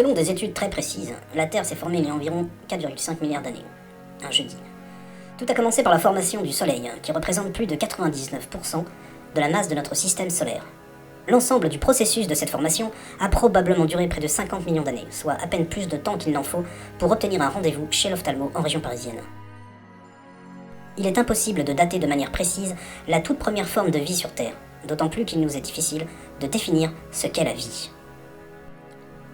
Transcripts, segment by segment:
Selon des études très précises, la Terre s'est formée il y a environ 4,5 milliards d'années. Un jeudi. Tout a commencé par la formation du Soleil, qui représente plus de 99% de la masse de notre système solaire. L'ensemble du processus de cette formation a probablement duré près de 50 millions d'années, soit à peine plus de temps qu'il n'en faut pour obtenir un rendez-vous chez l'ophtalmo en région parisienne. Il est impossible de dater de manière précise la toute première forme de vie sur Terre, d'autant plus qu'il nous est difficile de définir ce qu'est la vie.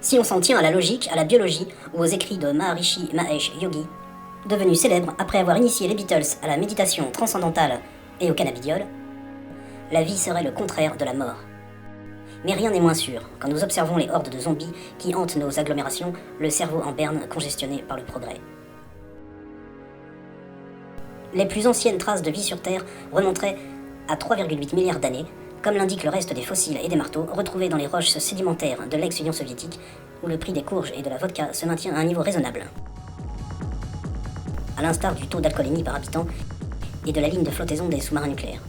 Si on s'en tient à la logique, à la biologie ou aux écrits de Maharishi Mahesh Yogi, devenu célèbre après avoir initié les Beatles à la méditation transcendantale et au cannabidiol, la vie serait le contraire de la mort. Mais rien n'est moins sûr quand nous observons les hordes de zombies qui hantent nos agglomérations, le cerveau en berne congestionné par le progrès. Les plus anciennes traces de vie sur Terre remonteraient à 3,8 milliards d'années, comme l'indique le reste des fossiles et des marteaux retrouvés dans les roches sédimentaires de l'ex-Union soviétique, où le prix des courges et de la vodka se maintient à un niveau raisonnable. À l'instar du taux d'alcoolémie par habitant et de la ligne de flottaison des sous-marins nucléaires.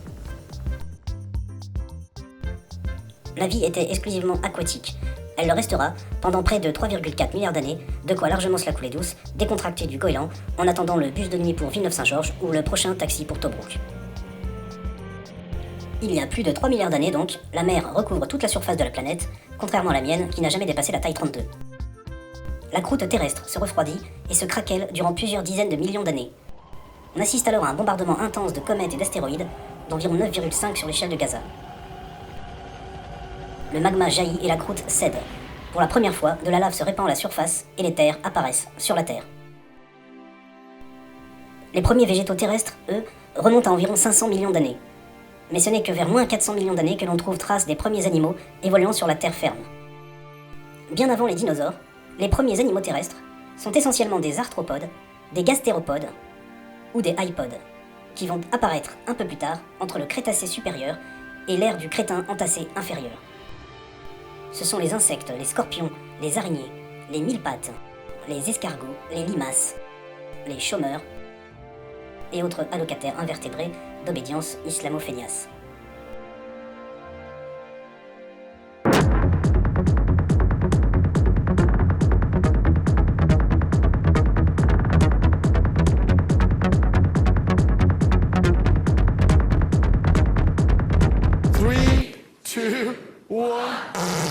La vie était exclusivement aquatique. Elle le restera pendant près de 3,4 milliards d'années, de quoi largement se la couler douce, décontractée du goéland, en attendant le bus de nuit pour Villeneuve-Saint-Georges ou le prochain taxi pour Tobruk. Il y a plus de 3 milliards d'années donc, la mer recouvre toute la surface de la planète, contrairement à la mienne qui n'a jamais dépassé la taille 32. La croûte terrestre se refroidit et se craquelle durant plusieurs dizaines de millions d'années. On assiste alors à un bombardement intense de comètes et d'astéroïdes, d'environ 9,5 sur l'échelle de Gaza. Le magma jaillit et la croûte cède. Pour la première fois, de la lave se répand à la surface et les terres apparaissent sur la Terre. Les premiers végétaux terrestres, eux, remontent à environ 500 millions d'années. Mais ce n'est que vers moins 400 millions d'années que l'on trouve trace des premiers animaux évoluant sur la terre ferme. Bien avant les dinosaures, les premiers animaux terrestres sont essentiellement des arthropodes, des gastéropodes ou des ipodes, qui vont apparaître un peu plus tard entre le Crétacé supérieur et l'ère du Crétin entassé inférieur. Ce sont les insectes, les scorpions, les araignées, les mille-pattes, les escargots, les limaces, les chômeurs et autres allocataires invertébrés d'obédience islamo-féniace. Three, two, one.